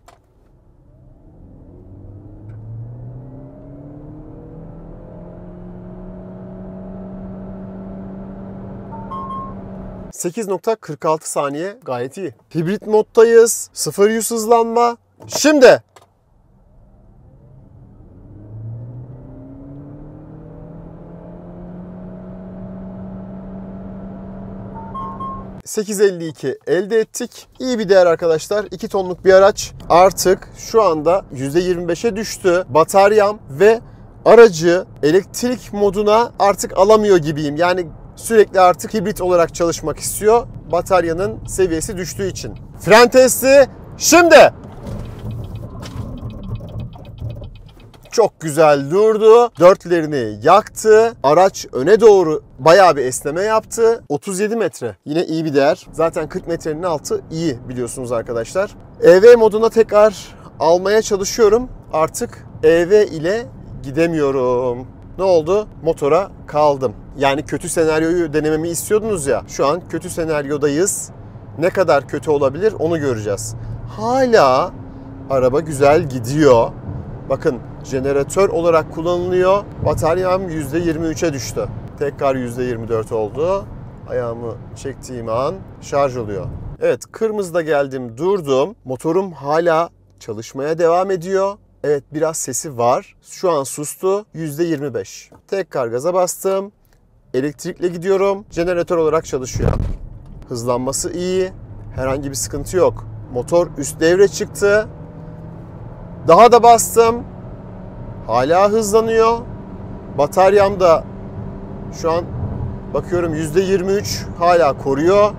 ...8.46 saniye gayet iyi. Hibrit moddayız. 0-100 hızlanma. Şimdi. ...8.52 elde ettik. İyi bir değer arkadaşlar. 2 tonluk bir araç. Artık şu anda %25'e düştü bataryam ve aracı elektrik moduna artık alamıyor gibiyim. Yani sürekli artık hibrit olarak çalışmak istiyor. Bataryanın seviyesi düştüğü için. Fren testi şimdi. Çok güzel durdu. Dörtlerini yaktı. Araç öne doğru bayağı bir esneme yaptı. 37 metre. Yine iyi bir değer. Zaten 40 metrenin altı iyi biliyorsunuz arkadaşlar. EV moduna tekrar almaya çalışıyorum. Artık EV ile gidemiyorum. Ne oldu? Motora kaldım. Yani kötü senaryoyu denememi istiyordunuz ya. Şu an kötü senaryodayız. Ne kadar kötü olabilir onu göreceğiz. Hala araba güzel gidiyor. Bakın jeneratör olarak kullanılıyor. Bataryam %23'e düştü. Tekrar %24 oldu. Ayağımı çektiğim an şarj oluyor. Evet, kırmızıda geldim, durdum. Motorum hala çalışmaya devam ediyor. Evet, biraz sesi var. Şu an sustu. %25. Tekrar gaza bastım. Elektrikle gidiyorum. Jeneratör olarak çalışıyor. Hızlanması iyi. Herhangi bir sıkıntı yok. Motor üst devre çıktı. Daha da bastım. Hala hızlanıyor. Bataryam da şu an bakıyorum %23 hala koruyor.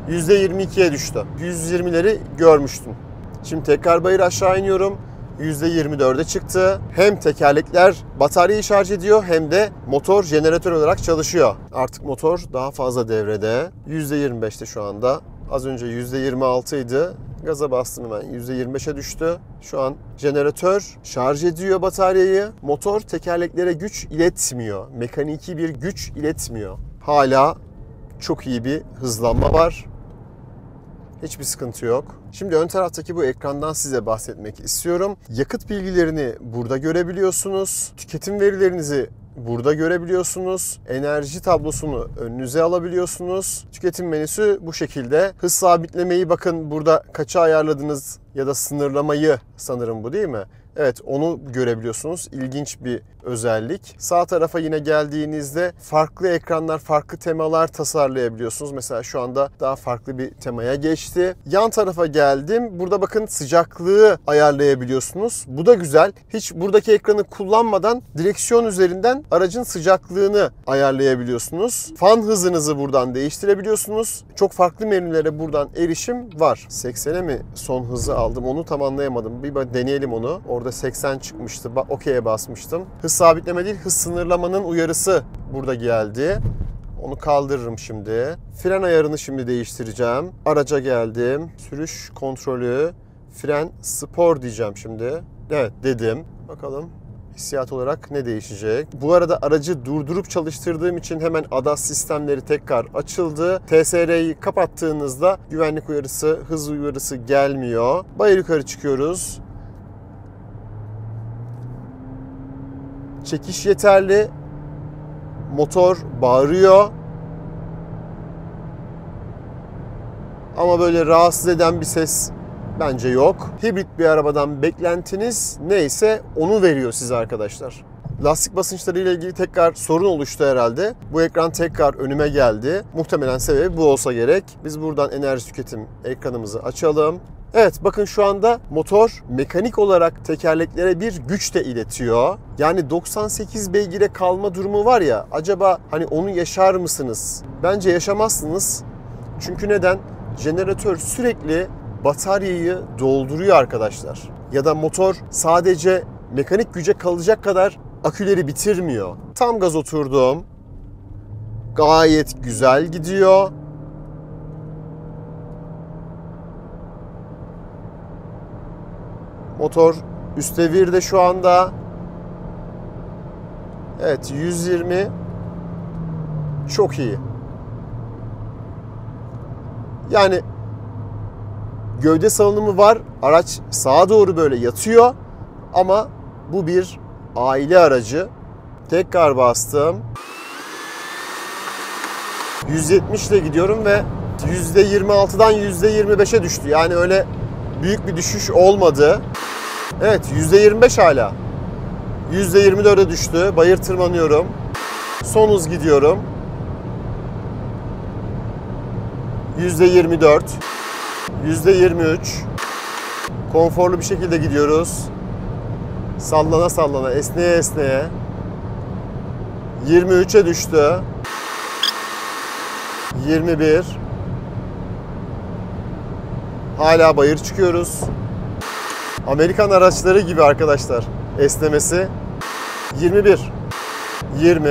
%22'ye düştü. 120'leri görmüştüm. Şimdi tekrar bayır aşağı iniyorum. %24'e çıktı. Hem tekerlekler bataryayı şarj ediyor hem de motor jeneratör olarak çalışıyor. Artık motor daha fazla devrede. %25'te şu anda. Az önce %26 idi. Gaza bastım hemen %25'e düştü. Şu an jeneratör şarj ediyor bataryayı. Motor tekerleklere güç iletmiyor. Mekaniki bir güç iletmiyor. Hala çok iyi bir hızlanma var. Hiçbir sıkıntı yok. Şimdi ön taraftaki bu ekrandan size bahsetmek istiyorum. Yakıt bilgilerini burada görebiliyorsunuz. Tüketim verilerinizi burada görebiliyorsunuz. Enerji tablosunu önünüze alabiliyorsunuz. Tüketim menüsü bu şekilde. Hız sabitlemeyi bakın burada kaça ayarladınız ya da sınırlamayı sanırım bu değil mi? Evet, onu görebiliyorsunuz. İlginç bir özellik. Sağ tarafa yine geldiğinizde farklı ekranlar, farklı temalar tasarlayabiliyorsunuz. Mesela şu anda daha farklı bir temaya geçti. Yan tarafa geldim. Burada bakın sıcaklığı ayarlayabiliyorsunuz. Bu da güzel. Hiç buradaki ekranı kullanmadan direksiyon üzerinden aracın sıcaklığını ayarlayabiliyorsunuz. Fan hızınızı buradan değiştirebiliyorsunuz. Çok farklı menülere buradan erişim var. 80'e mi son hızı aldım? Onu tam anlayamadım. Bir deneyelim onu. Orada 80 çıkmıştı. OK'ye basmıştım. Hız sabitleme değil, hız sınırlamanın uyarısı burada geldi. Onu kaldırırım şimdi. Fren ayarını şimdi değiştireceğim. Araca geldim. Sürüş kontrolü, fren spor diyeceğim şimdi. Evet dedim. Bakalım hissiyat olarak ne değişecek? Bu arada aracı durdurup çalıştırdığım için hemen ADAS sistemleri tekrar açıldı. TSR'yi kapattığınızda güvenlik uyarısı, hız uyarısı gelmiyor. Bayır yukarı çıkıyoruz. Çekiş yeterli. Motor bağırıyor. Ama böyle rahatsız eden bir ses bence yok. Hibrit bir arabadan beklentiniz neyse onu veriyor size arkadaşlar. Lastik basınçları ile ilgili tekrar sorun oluştu herhalde. Bu ekran tekrar önüme geldi. Muhtemelen sebebi bu olsa gerek. Biz buradan enerji tüketim ekranımızı açalım. Evet, bakın şu anda motor mekanik olarak tekerleklere bir güç de iletiyor. Yani 98 beygire kalma durumu var ya, acaba hani onu yaşar mısınız? Bence yaşamazsınız. Çünkü neden? Jeneratör sürekli bataryayı dolduruyor arkadaşlar. Ya da motor sadece mekanik güce kalacak kadar aküleri bitirmiyor. Tam gaz oturdum. Gayet güzel gidiyor. Motor üst devirde şu anda. Evet, 120 çok iyi. Yani gövde salınımı var. Araç sağa doğru böyle yatıyor. Ama bu bir aile aracı. Tekrar bastım. 170 ile gidiyorum ve %26'dan %25'e düştü. Yani öyle büyük bir düşüş olmadı. Evet, %25 hala. %24'e düştü. Bayır tırmanıyorum. Son hız gidiyorum. %24. %23. Konforlu bir şekilde gidiyoruz. Sallana sallana, esneye esneye. 23'e düştü. 21. Hala bayır çıkıyoruz. Amerikan araçları gibi arkadaşlar. esnemesi. 21, 20.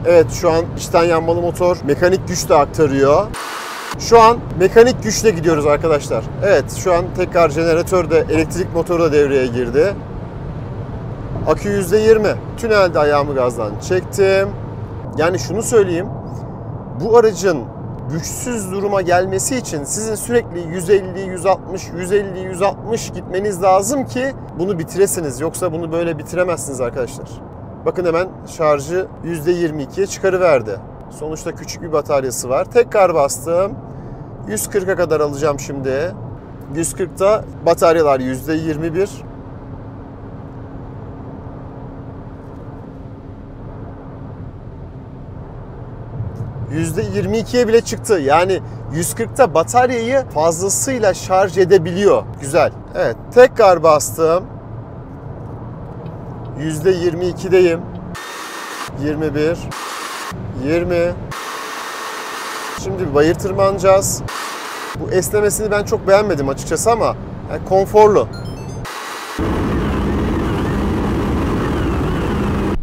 Evet, şu an içten yanmalı motor mekanik güç de aktarıyor. Şu an mekanik güçle gidiyoruz arkadaşlar. Evet, şu an tekrar jeneratör de, elektrik motoru da devreye girdi. Akü %20. Tünelde ayağımı gazdan çektim. Yani şunu söyleyeyim. Bu aracın güçsüz duruma gelmesi için sizin sürekli 150, 160, 150, 160 gitmeniz lazım ki bunu bitiresiniz. Yoksa bunu böyle bitiremezsiniz arkadaşlar. Bakın hemen şarjı %22'ye çıkarıverdi. Sonuçta küçük bir bataryası var. Tekrar bastım. 140'a kadar alacağım şimdi. 140'ta bataryalar %21. %22'ye bile çıktı. Yani 140'ta bataryayı fazlasıyla şarj edebiliyor. Güzel. Evet, tekrar bastım. %22'deyim. 21, 20. Şimdi bayır tırmanacağız. Bu esnemesini ben çok beğenmedim açıkçası ama yani konforlu.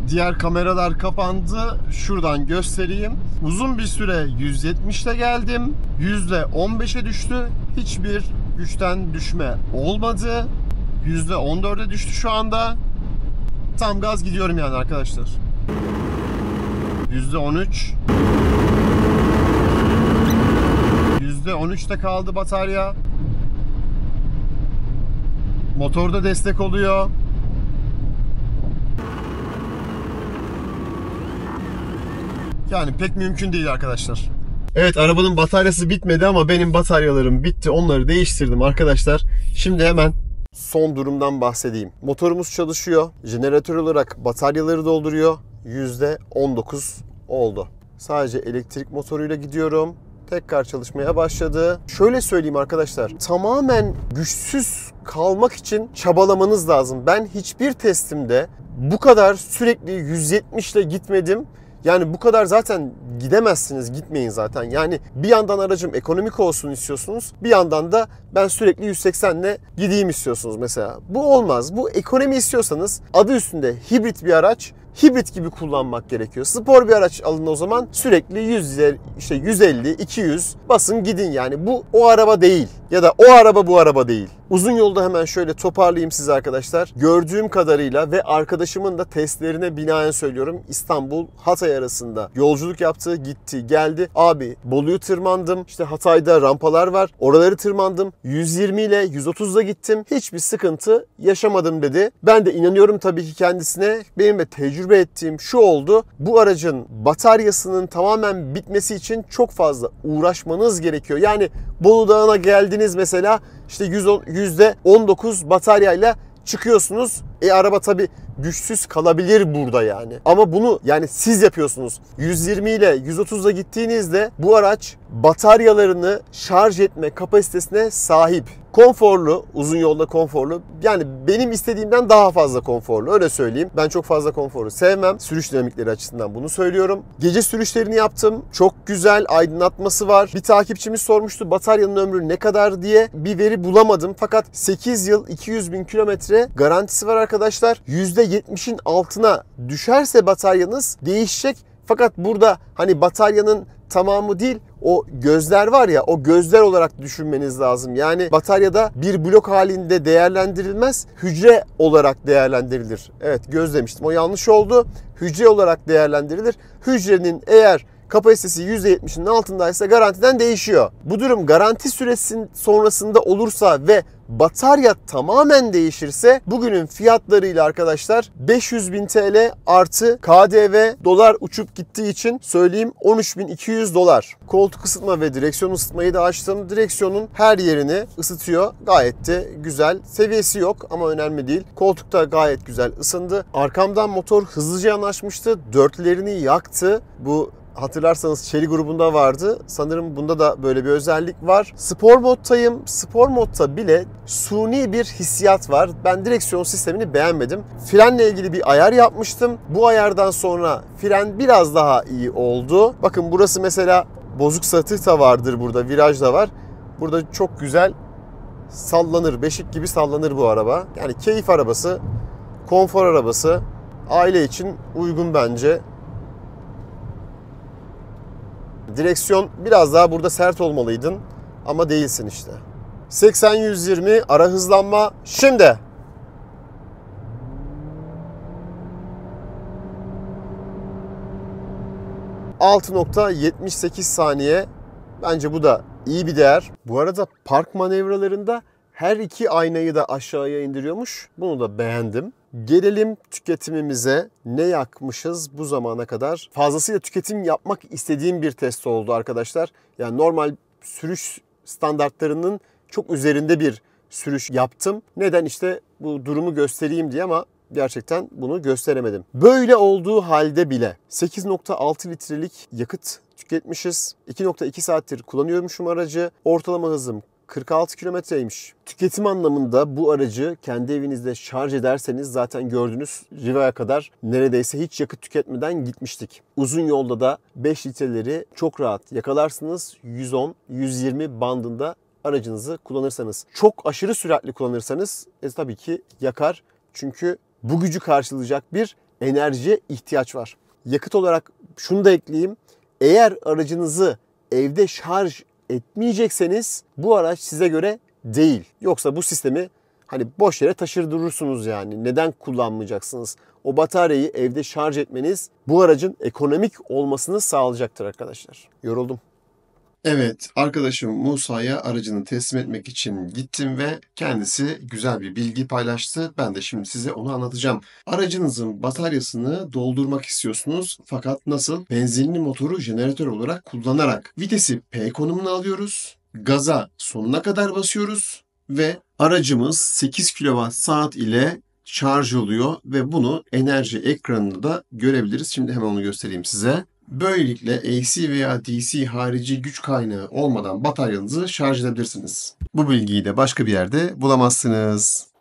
Diğer kameralar kapandı. Şuradan göstereyim. Uzun bir süre 170'te geldim. %15'e düştü. Hiçbir güçten düşme olmadı. %14'e düştü şu anda. Tam gaz gidiyorum yani arkadaşlar. %13. %13'te kaldı batarya. Motorda destek oluyor. Yani pek mümkün değil arkadaşlar. Evet, arabanın bataryası bitmedi ama benim bataryalarım bitti. Onları değiştirdim arkadaşlar. Şimdi hemen son durumdan bahsedeyim. Motorumuz çalışıyor. Jeneratör olarak bataryaları dolduruyor. %19 oldu. Sadece elektrik motoruyla gidiyorum. Tekrar çalışmaya başladı. Şöyle söyleyeyim arkadaşlar. Tamamen güçsüz kalmak için çabalamanız lazım. Ben hiçbir testimde bu kadar sürekli 170 ile gitmedim. Yani bu kadar zaten gidemezsiniz, gitmeyin zaten. Yani bir yandan aracım ekonomik olsun istiyorsunuz, bir yandan da ben sürekli 180 ile gideyim istiyorsunuz mesela. Bu olmaz. Bu ekonomi istiyorsanız adı üstünde hibrit bir araç, hibrit gibi kullanmak gerekiyor. Spor bir araç alın o zaman, sürekli 150, 200 basın gidin yani. Bu o araba değil ya da o araba bu araba değil. Uzun yolda hemen şöyle toparlayayım size arkadaşlar. Gördüğüm kadarıyla ve arkadaşımın da testlerine binaen söylüyorum, İstanbul-Hatay arasında yolculuk yaptı, gitti, geldi. Abi Bolu'yu tırmandım, işte Hatay'da rampalar var, oraları tırmandım. 120 ile 130'da gittim. Hiçbir sıkıntı yaşamadım dedi. Ben de inanıyorum tabii ki kendisine. Benim de tecrübe ettiğim şu oldu. Bu aracın bataryasının tamamen bitmesi için çok fazla uğraşmanız gerekiyor. Yani Bolu Dağı'na geldiniz mesela, işte %19 bataryayla çıkıyorsunuz. Araba tabii güçsüz kalabilir burada yani. Ama bunu yani siz yapıyorsunuz. 120 ile 130'da gittiğinizde bu araç bataryalarını şarj etme kapasitesine sahip. Konforlu, uzun yolda konforlu. Yani benim istediğimden daha fazla konforlu, öyle söyleyeyim. Ben çok fazla konforu sevmem. Sürüş dinamikleri açısından bunu söylüyorum. Gece sürüşlerini yaptım. Çok güzel aydınlatması var. Bir takipçimiz sormuştu bataryanın ömrü ne kadar diye. Bir veri bulamadım. Fakat 8 yıl 200 bin kilometre garantisi var arkadaşlar. %70'in altına düşerse bataryanız değişecek. Fakat burada hani bataryanın tamamı değil, o gözler var ya, o gözler olarak düşünmeniz lazım. Yani bataryada bir blok halinde değerlendirilmez, hücre olarak değerlendirilir. Evet, göz demiştim, o yanlış oldu. Hücre olarak değerlendirilir. Hücrenin eğer kapasitesi %70'in altındaysa garantiden değişiyor. Bu durum garanti süresinin sonrasında olursa ve batarya tamamen değişirse bugünün fiyatlarıyla arkadaşlar 500.000 TL artı KDV, dolar uçup gittiği için söyleyeyim 13.200 dolar. Koltuk ısıtma ve direksiyon ısıtmayı da açtım. Direksiyonun her yerini ısıtıyor. Gayet de güzel. Seviyesi yok ama önemli değil. Koltuk da gayet güzel ısındı. Arkamdan motor hızlıca yanaşmıştı. Dörtlerini yaktı. Bu hatırlarsanız Chery grubunda vardı. Sanırım bunda da böyle bir özellik var. Spor moddayım. Spor modda bile suni bir hissiyat var. Ben direksiyon sistemini beğenmedim. Frenle ilgili bir ayar yapmıştım. Bu ayardan sonra fren biraz daha iyi oldu. Bakın burası mesela bozuk satır da vardır burada. Viraj da var. Burada çok güzel sallanır, beşik gibi sallanır bu araba. Yani keyif arabası, konfor arabası, aile için uygun bence. Direksiyon biraz daha burada sert olmalıydın ama değilsin işte. 80-120 ara hızlanma şimdi. ...6.78 saniye. Bence bu da iyi bir değer. Bu arada park manevralarında her iki aynayı da aşağıya indiriyormuş. Bunu da beğendim. Gelelim tüketimimize. Ne yakmışız bu zamana kadar? Fazlasıyla tüketim yapmak istediğim bir test oldu arkadaşlar. Yani normal sürüş standartlarının çok üzerinde bir sürüş yaptım. Neden? İşte bu durumu göstereyim diye ama gerçekten bunu gösteremedim. Böyle olduğu halde bile 8.6 litrelik yakıt tüketmişiz. 2.2 saattir kullanıyormuşum aracı. Ortalama hızım 46 kilometreymiş. Tüketim anlamında bu aracı kendi evinizde şarj ederseniz zaten gördünüz Riva'ya kadar neredeyse hiç yakıt tüketmeden gitmiştik. Uzun yolda da 5 litreleri çok rahat yakalarsınız. 110-120 bandında aracınızı kullanırsanız. Çok aşırı süratli kullanırsanız tabii ki yakar. Çünkü bu gücü karşılayacak bir enerjiye ihtiyaç var. Yakıt olarak şunu da ekleyeyim. Eğer aracınızı evde şarj etmeyecekseniz bu araç size göre değil. Yoksa bu sistemi hani boş yere taşır durursunuz yani. Neden kullanmayacaksınız? O bataryayı evde şarj etmeniz bu aracın ekonomik olmasını sağlayacaktır arkadaşlar. Yoruldum. Evet, arkadaşım Musa'ya aracını teslim etmek için gittim ve kendisi güzel bir bilgi paylaştı. Ben de şimdi size onu anlatacağım. Aracınızın bataryasını doldurmak istiyorsunuz fakat nasıl? Benzinli motoru jeneratör olarak kullanarak. Vitesi P konumuna alıyoruz. Gaza sonuna kadar basıyoruz ve aracımız 8 kWh ile şarj oluyor ve bunu enerji ekranında da görebiliriz. Şimdi hemen onu göstereyim size. Böylelikle AC veya DC harici güç kaynağı olmadan bataryanızı şarj edebilirsiniz. Bu bilgiyi de başka bir yerde bulamazsınız.